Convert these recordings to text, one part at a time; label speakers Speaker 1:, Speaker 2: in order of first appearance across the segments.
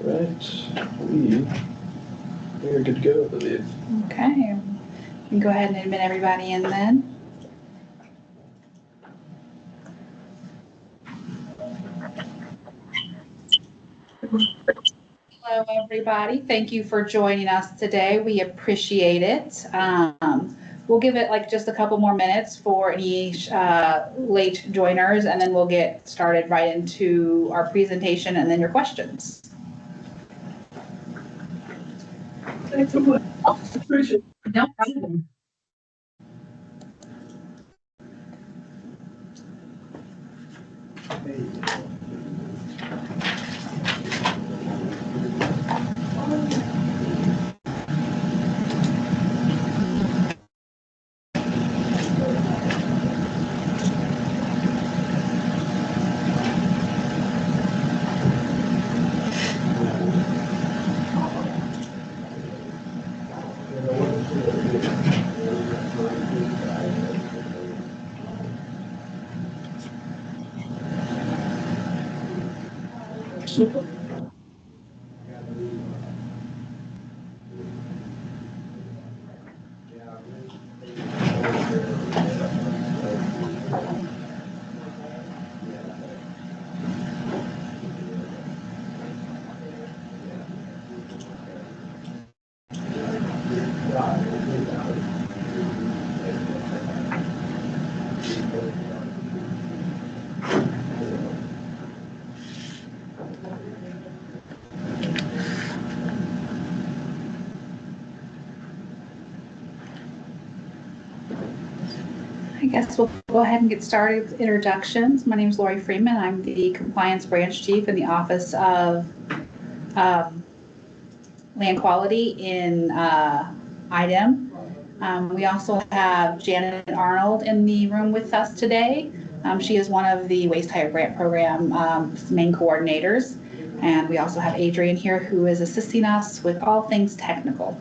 Speaker 1: Right, we are good to go, I believe.
Speaker 2: Okay, you can go ahead and admit everybody in then. Hello, everybody. Thank you for joining us today. We appreciate it. We'll give it like just a couple more minutes for any late joiners, and then we'll get started right into our presentation and then your questions.
Speaker 3: Thanks so much. Appreciate it. No problem.
Speaker 2: I guess we'll go ahead and get started with introductions. My name is Lori Freeman. I'm the Compliance Branch Chief in the Office of Land Quality in IDEM. We also have Janet Arnold in the room with us today. She is one of the Waste Hire Grant Program main coordinators. And we also have Adrian here, who is assisting us with all things technical.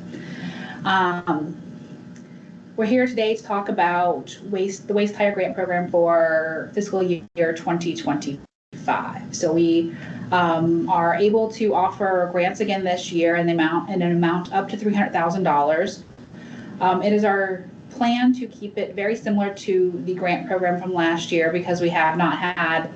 Speaker 2: We're here today to talk about the Waste Hire Grant Program for fiscal year 2025. So we are able to offer grants again this year in an amount up to $300,000. It is our plan to keep it very similar to the grant program from last year because we have not had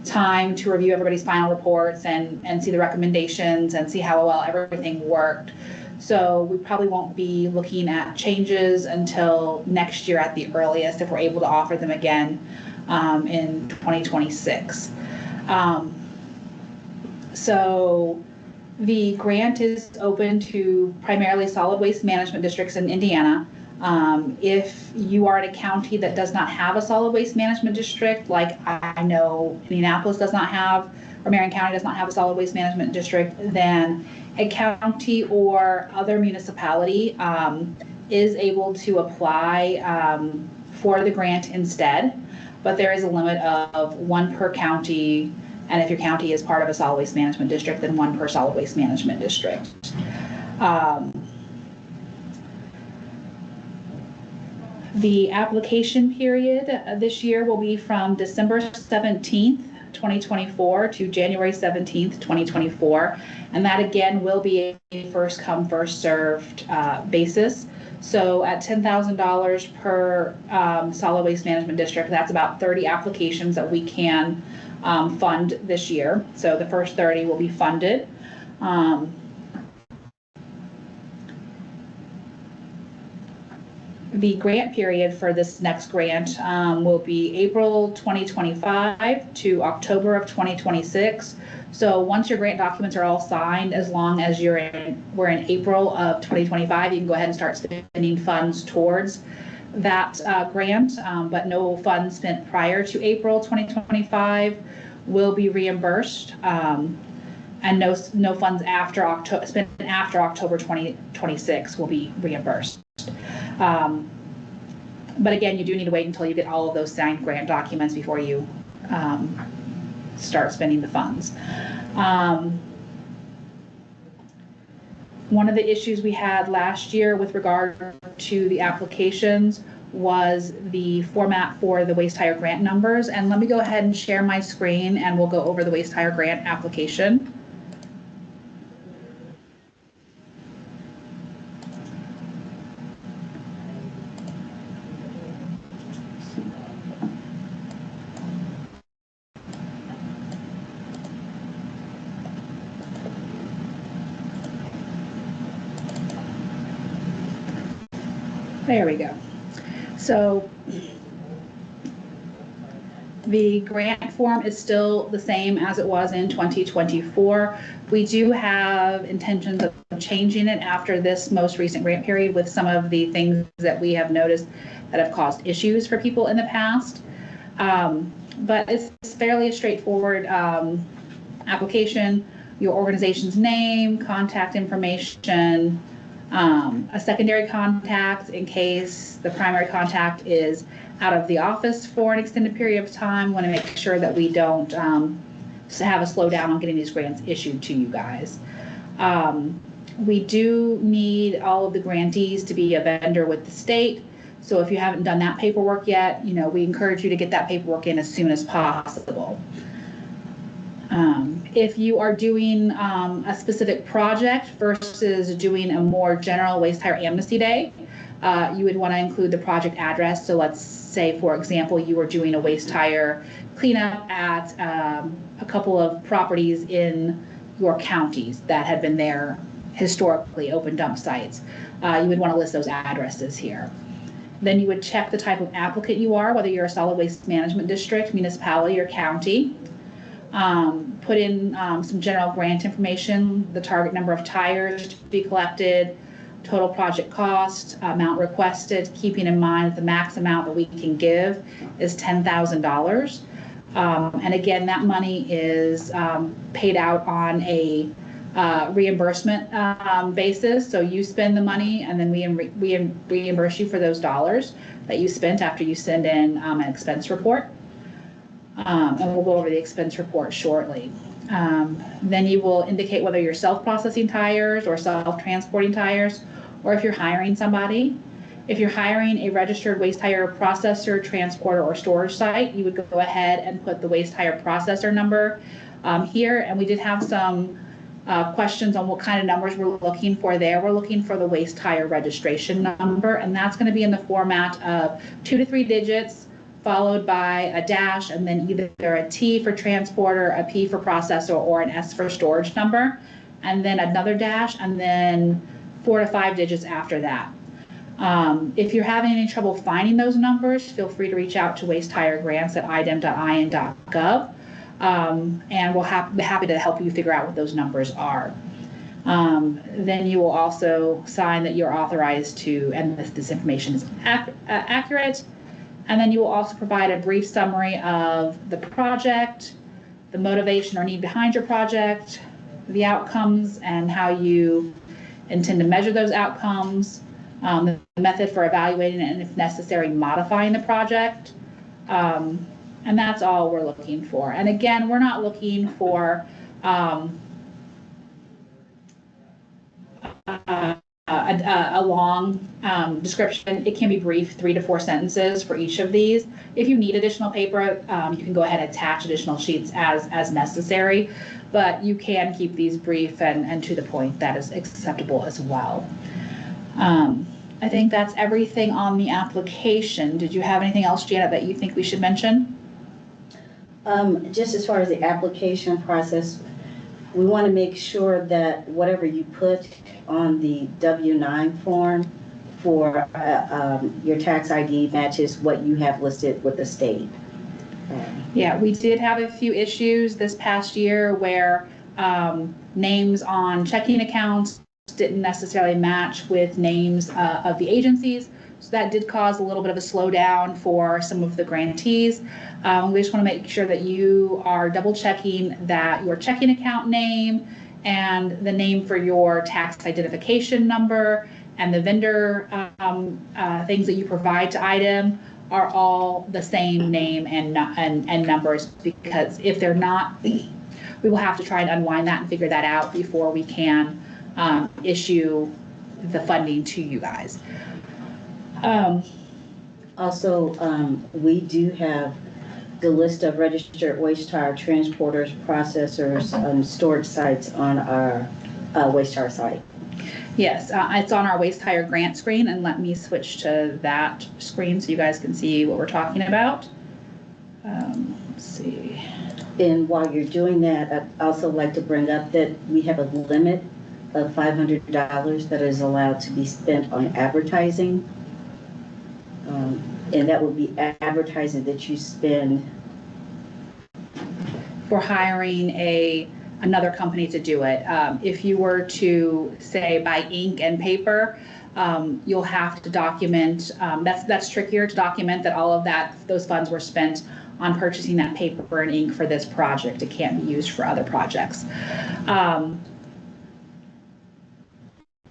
Speaker 2: time to review everybody's final reports and see the recommendations and see how well everything worked. So we probably won't be looking at changes until next year at the earliest if we're able to offer them again in 2026. So the grant is open to primarily solid waste management districts in Indiana. If you are in a county that does not have a solid waste management district, like I know Indianapolis does not have, or Marion County does not have a solid waste management district, then a county or other municipality is able to apply for the grant instead, but there is a limit of one per county, and if your county is part of a solid waste management district, then one per solid waste management district. The application period this year will be from December 17th, 2024 to January 17th, 2024. And that again will be a first come, first served basis. So at $10,000 per solid waste management district, that's about 30 applications that we can fund this year. So the first 30 will be funded. The grant period for this next grant will be April 2025 to October of 2026. So once your grant documents are all signed, as long as we're in April of 2025, you can go ahead and start spending funds towards that grant, but no funds spent prior to April 2025 will be reimbursed, and no funds spent after October 2026 will be reimbursed. But again, you do need to wait until you get all of those signed grant documents before you start spending the funds. One of the issues we had last year with regard to the applications was the format for the waste hire grant numbers. And let me go ahead and share my screen and we'll go over the waste hire grant application. There we go. So the grant form is still the same as it was in 2024. We do have intentions of changing it after this most recent grant period with some of the things that we have noticed that have caused issues for people in the past. But it's fairly a straightforward application. Your organization's name, contact information, a secondary contact in case the primary contact is out of the office for an extended period of time. Want to make sure that we don't have a slowdown on getting these grants issued to you guys. We do need all of the grantees to be a vendor with the state. So if you haven't done that paperwork yet, we encourage you to get that paperwork in as soon as possible. If you are doing a specific project versus doing a more general waste tire amnesty day, you would want to include the project address. So let's say, for example, you were doing a waste tire cleanup at a couple of properties in your counties that had been there historically, open dump sites. You would want to list those addresses here. Then you would check the type of applicant you are, whether you're a solid waste management district, municipality, or county. Put in some general grant information, the target number of tires to be collected, total project cost, amount requested, keeping in mind that the max amount that we can give is $10,000. And again, that money is paid out on a reimbursement basis. So you spend the money and then we reimburse you for those dollars that you spent after you send in an expense report. And we'll go over the expense report shortly. Then you will indicate whether you're self-processing tires or self-transporting tires, or if you're hiring somebody. If you're hiring a registered waste tire processor, transporter, or storage site, you would go ahead and put the waste tire processor number here. And we did have some questions on what kind of numbers we're looking for there. We're looking for the waste tire registration number, and that's going to be in the format of 2 to 3 digits, followed by a dash, and then either a T for transporter, a P for processor, or an S for storage number, and then another dash, and then 4 to 5 digits after that. If you're having any trouble finding those numbers, feel free to reach out to wastetiregrants@idem.in.gov, and we'll be happy to help you figure out what those numbers are. Then you will also sign that you're authorized to, and this information is accurate. And then you will also provide a brief summary of the project, the motivation or need behind your project, the outcomes and how you intend to measure those outcomes, the method for evaluating it, and if necessary, modifying the project. And that's all we're looking for. And again, we're not looking for a long description. It can be brief, 3 to 4 sentences for each of these. If you need additional paper, you can go ahead and attach additional sheets as necessary, but you can keep these brief and to the point. That is acceptable as well. I think that's everything on the application. Did you have anything else, Janet, that you think we should mention?
Speaker 4: Just as far as the application process, we want to make sure that whatever you put on the W-9 form for your tax ID matches what you have listed with the state.
Speaker 2: Yeah, we did have a few issues this past year where names on checking accounts didn't necessarily match with names of the agencies. So that did cause a little bit of a slowdown for some of the grantees. We just want to make sure that you are double checking that your checking account name and the name for your tax identification number and the vendor things that you provide to IDEM are all the same name and numbers, because if they're not, we will have to try and unwind that and figure that out before we can issue the funding to you guys.
Speaker 4: Also, we do have the list of registered waste tire transporters, processors, and storage sites on our waste tire site.
Speaker 2: Yes, it's on our waste tire grant screen, and let me switch to that screen so you guys can see what we're talking about. Let's see.
Speaker 4: And while you're doing that, I'd also like to bring up that we have a limit of $500 that is allowed to be spent on advertising And that would be advertising that you spend.
Speaker 2: For hiring another company to do it. If you were to say buy ink and paper, you'll have to document, that's trickier to document that all of those funds were spent on purchasing that paper and ink for this project. It can't be used for other projects.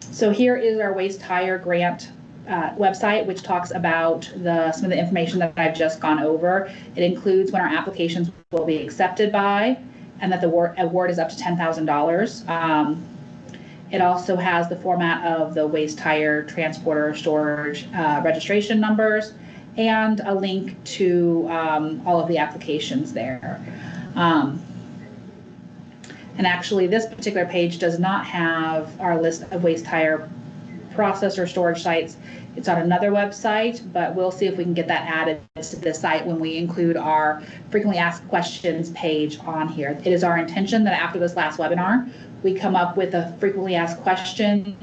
Speaker 2: So here is our waste hire grant website, which talks about some of the information that I've just gone over. It includes when our applications will be accepted by, and that the award is up to $10,000. It also has the format of the waste hire, transporter, storage registration numbers, and a link to all of the applications there. And actually, this particular page does not have our list of waste hire process or storage sites. It's on another website, but we'll see if we can get that added to the site when we include our frequently asked questions page on here. It is our intention that after this last webinar, we come up with a frequently asked questions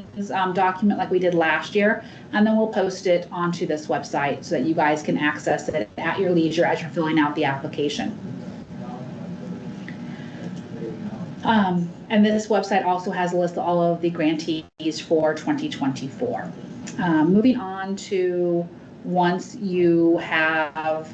Speaker 2: document like we did last year, and then we'll post it onto this website so that you guys can access it at your leisure as you're filling out the application. And this website also has a list of all of the grantees for 2024. Moving on to once you have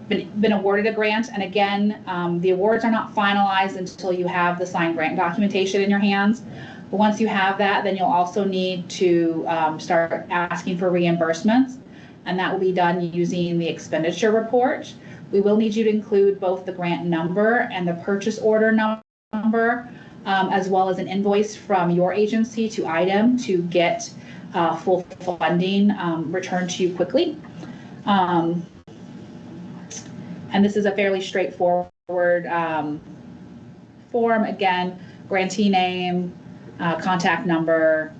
Speaker 2: been awarded a grant, and again, the awards are not finalized until you have the signed grant documentation in your hands. But once you have that, then you'll also need to start asking for reimbursements, and that will be done using the expenditure report. We will need you to include both the grant number and the purchase order number, as well as an invoice from your agency to IDEM to get full funding returned to you quickly. And this is a fairly straightforward form. Again, grantee name, contact number,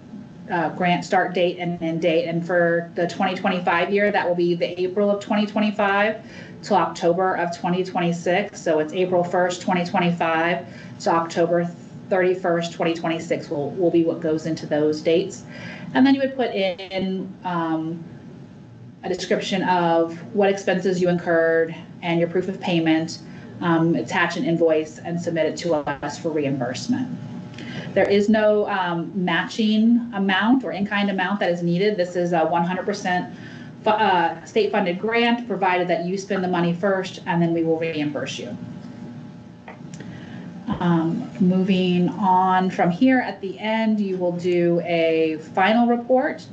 Speaker 2: grant start date and end date. And for the 2025 year, that will be the April of 2025 to October of 2026. So it's April 1st, 2025 to October 31st, 2026 will be what goes into those dates. And then you would put in a description of what expenses you incurred and your proof of payment, attach an invoice and submit it to us for reimbursement. There is no matching amount or in-kind amount that is needed. This is a 100% state-funded grant, provided that you spend the money first, and then we will reimburse you. Moving on from here, at the end, you will do a final report,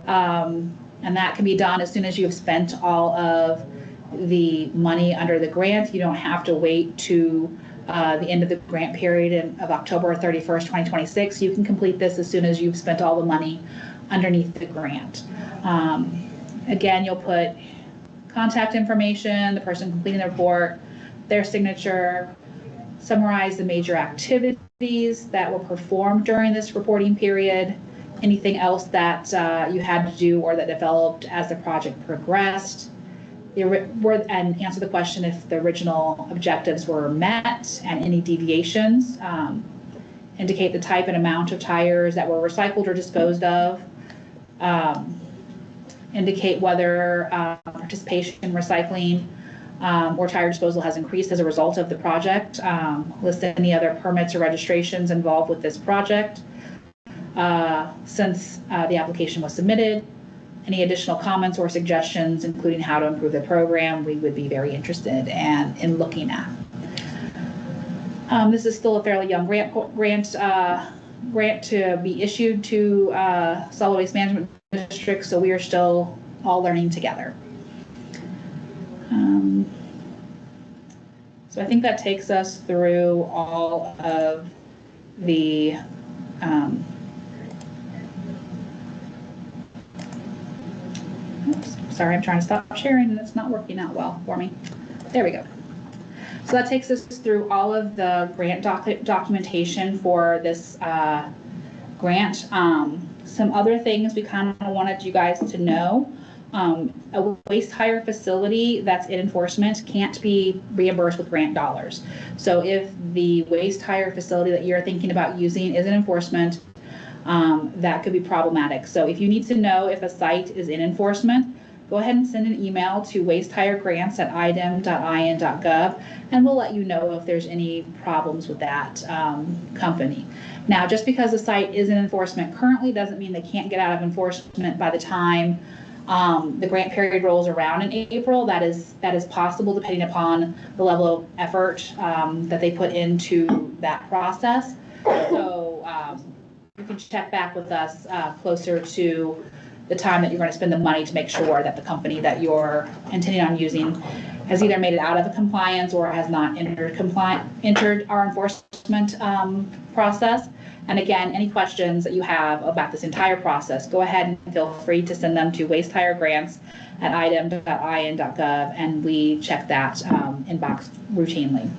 Speaker 2: and that can be done as soon as you have spent all of the money under the grant. You don't have to wait to the end of the grant period of October 31st, 2026. You can complete this as soon as you've spent all the money underneath the grant. Again, you'll put contact information, the person completing the report, their signature, summarize the major activities that were performed during this reporting period, anything else that you had to do or that developed as the project progressed, and answer the question if the original objectives were met and any deviations, indicate the type and amount of tires that were recycled or disposed of, indicate whether participation in recycling or tire disposal has increased as a result of the project, list any other permits or registrations involved with this project since the application was submitted, any additional comments or suggestions, including how to improve the program, we would be very interested in looking at. This is still a fairly young grant to be issued to solid waste management districts, so we are still all learning together. So I think that takes us through all of the oops, sorry, I'm trying to stop sharing and it's not working out well for me. There we go. So that takes us through all of the grant documentation for this grant. Some other things we kind of wanted you guys to know. A waste hire facility that's in enforcement can't be reimbursed with grant dollars. So if the waste hire facility that you're thinking about using is in enforcement, that could be problematic. So if you need to know if a site is in enforcement, go ahead and send an email to wastehirgrants@idem.in.gov, and we'll let you know if there's any problems with that company. Now, just because the site is in enforcement currently doesn't mean they can't get out of enforcement by the time the grant period rolls around in April. That is possible depending upon the level of effort that they put into that process. So you can check back with us closer to the time that you're going to spend the money to make sure that the company that you're intending on using has either made it out of the compliance or has not entered our enforcement process. And again, any questions that you have about this entire process, go ahead and feel free to send them to wastehirgrants@idem.in.gov, and we check that inbox routinely.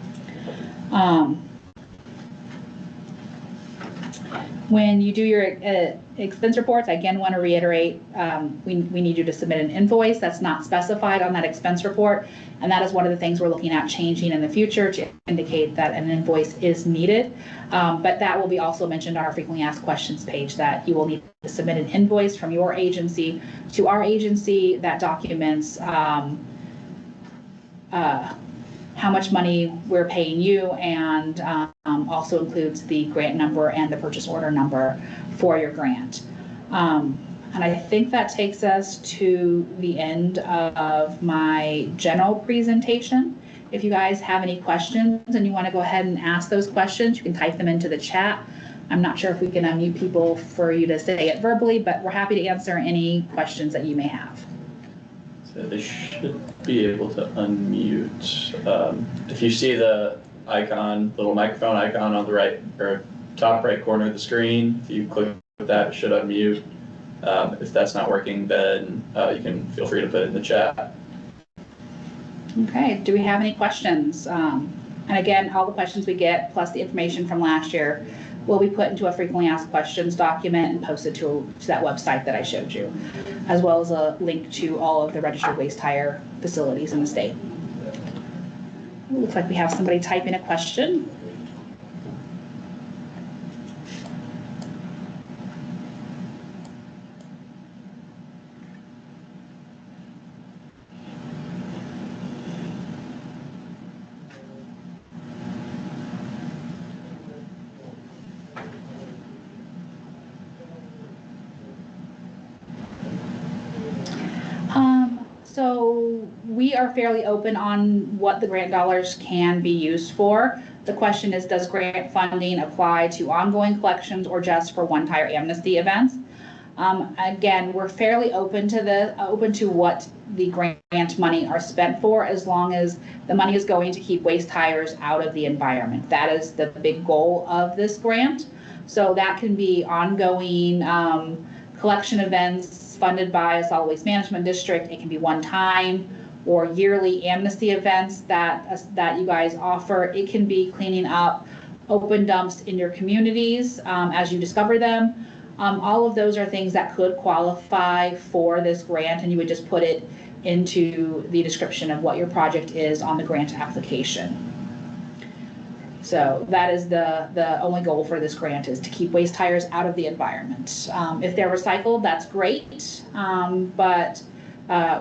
Speaker 2: When you do your expense reports, I again want to reiterate, we need you to submit an invoice that's not specified on that expense report. And that is one of the things we're looking at changing in the future to indicate that an invoice is needed. But that will be also mentioned on our frequently asked questions page, that you will need to submit an invoice from your agency to our agency that documents how much money we're paying you, and also includes the grant number and the purchase order number for your grant. And I think that takes us to the end of my general presentation. If you guys have any questions and you want to go ahead and ask those questions, you can type them into the chat. I'm not sure if we can unmute people for you to say it verbally, but we're happy to answer any questions that you may have.
Speaker 1: So they should be able to unmute. If you see the icon, little microphone icon on the right or top right corner of the screen, if you click that, it should unmute. If that's not working, then you can feel free to put it in the chat.
Speaker 2: Okay, do we have any questions? And again, all the questions we get, plus the information from last year, will be put into a frequently asked questions document and posted to that website that I showed you, as well as a link to all of the registered waste hire facilities in the state. It looks like we have somebody type in a question. So we are fairly open on what the grant dollars can be used for. The question is, does grant funding apply to ongoing collections or just for one-time amnesty events? Again, we're fairly open to what the grant money are spent for, as long as the money is going to keep waste hires out of the environment. That is the big goal of this grant. So that can be ongoing collection events funded by a solid waste management district. It can be one-time or yearly amnesty events that you guys offer. It can be cleaning up open dumps in your communities as you discover them. All of those are things that could qualify for this grant, and you would just put it into the description of what your project is on the grant application. So that is the only goal for this grant, is to keep waste hires out of the environment. If they're recycled, that's great, but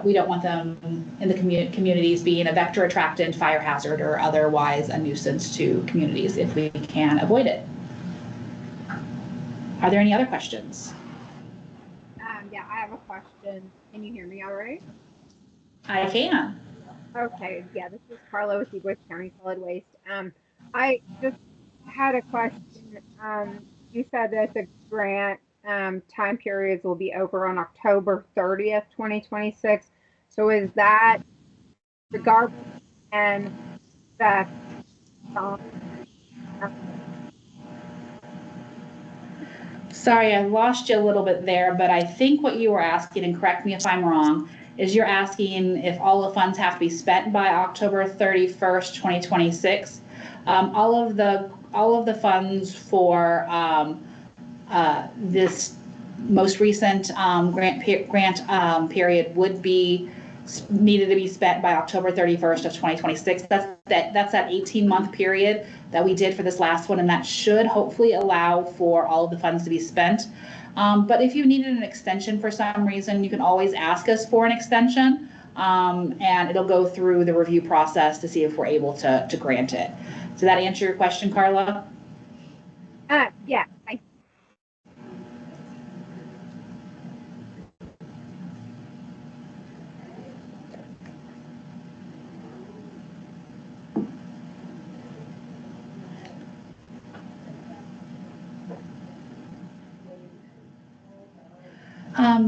Speaker 2: we don't want them in the communities being a vector attractant, fire hazard, or otherwise a nuisance to communities if we can avoid it. Are there any other questions?
Speaker 5: Yeah, I have a question. Can you hear me all right?
Speaker 2: I can.
Speaker 5: Okay, yeah, this is Carla with DuBois County Solid Waste. I just had a question. You said that the grant time periods will be over on October 30th, 2026. So is that regardless and that
Speaker 2: Sorry, I lost you a little bit there, but I think what you were asking, and correct me if I'm wrong, is you're asking if all the funds have to be spent by October 31st, 2026. All of the funds for this most recent grant period would be needed to be spent by October 31st of 2026. That's that 18-month period that we did for this last one, and that should hopefully allow for all of the funds to be spent. But if you needed an extension for some reason, you can always ask us for an extension, and it'll go through the review process to see if we're able to grant it. Does that answer your question, Carla?
Speaker 5: Yeah.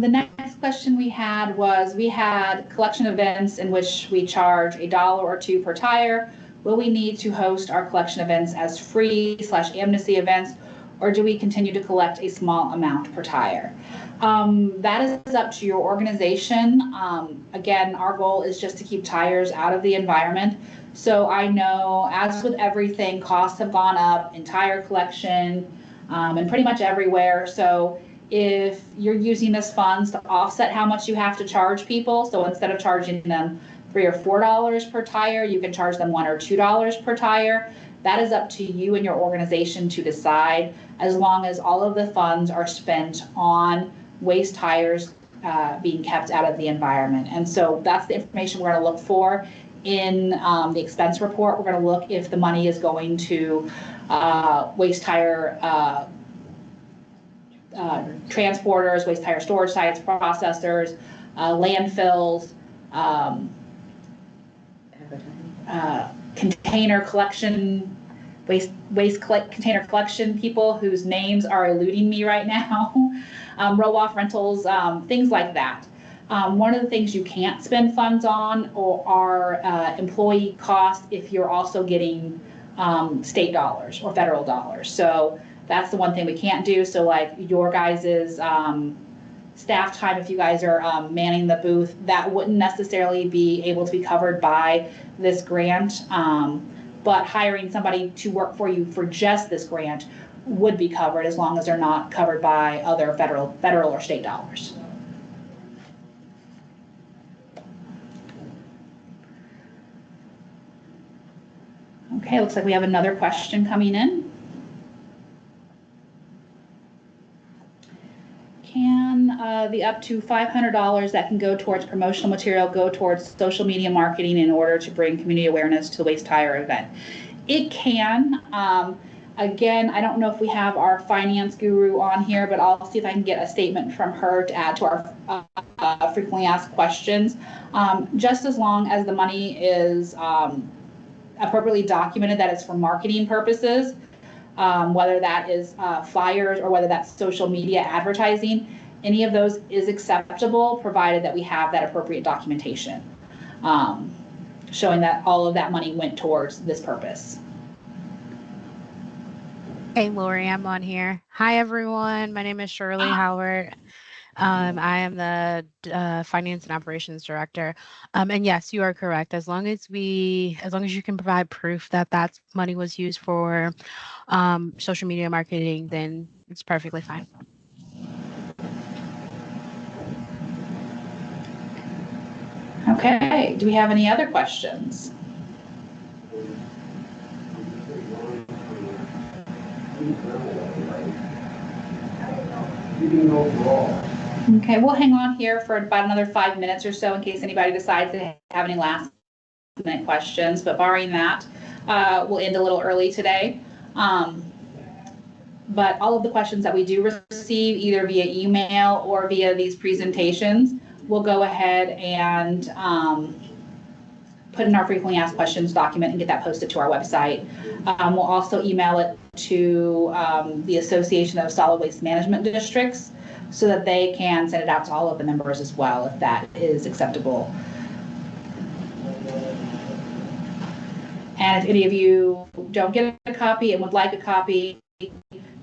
Speaker 2: The next question we had was, we had collection events in which we charge $1 or $2 per tire. Will we need to host our collection events as free/amnesty events, or do we continue to collect a small amount per tire? That is up to your organization. Again, our goal is just to keep tires out of the environment. So I know, as with everything, costs have gone up in tire collection, and pretty much everywhere. So if you're using this funds to offset how much you have to charge people, so instead of charging them $3 or $4 per tire, you can charge them $1 or $2 per tire. That is up to you and your organization to decide, as long as all of the funds are spent on waste tires being kept out of the environment. And so that's the information we're going to look for in the expense report. We're going to look if the money is going to waste tire transporters, waste tire storage sites, processors, landfills, container collection, container collection people whose names are eluding me right now, roll-off rentals, things like that. One of the things you can't spend funds on are employee costs if you're also getting state dollars or federal dollars. So that's the one thing we can't do. So like your guys's staff time, if you guys are manning the booth, that wouldn't necessarily be able to be covered by this grant. But hiring somebody to work for you for just this grant would be covered, as long as they're not covered by other federal or state dollars. Okay, looks like we have another question coming in. Can the up to $500 that can go towards promotional material go towards social media marketing in order to bring community awareness to the Waste Tire event? It can. Again, I don't know if we have our finance guru on here, but I'll see if I can get a statement from her to add to our frequently asked questions. Just as long as the money is appropriately documented that it's for marketing purposes, whether that is flyers or whether that's social media advertising, any of those is acceptable, provided that we have that appropriate documentation showing that all of that money went towards this purpose.
Speaker 6: Hey, Lori, I'm on here. Hi, everyone. My name is Shirley Howard. I am the Finance and Operations Director. And yes, you are correct. As long as you can provide proof that that money was used for social media marketing, then it's perfectly fine.
Speaker 2: Okay, do we have any other questions? Okay, we'll hang on here for about another 5 minutes or so in case anybody decides to have any last minute questions, but barring that, we'll end a little early today. But all of the questions that we do receive, either via email or via these presentations, we'll go ahead and put in our frequently asked questions document and get that posted to our website. We'll also email it to the Association of Solid Waste Management Districts so that they can send it out to all of the members as well, if that is acceptable. And if any of you don't get a copy and would like a copy,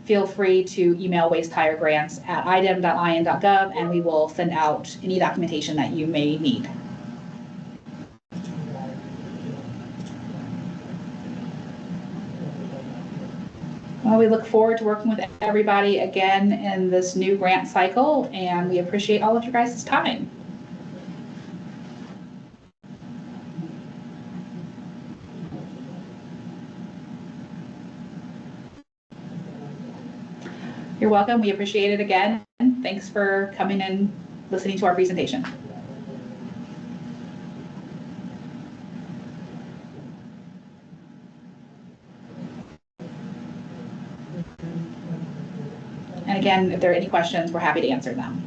Speaker 2: feel free to email wastetiregrants@idem.in.gov and we will send out any documentation that you may need. Well, we look forward to working with everybody again in this new grant cycle, and we appreciate all of your guys' time. You're welcome. We appreciate it again. Thanks for coming and listening to our presentation. And again, if there are any questions, we're happy to answer them.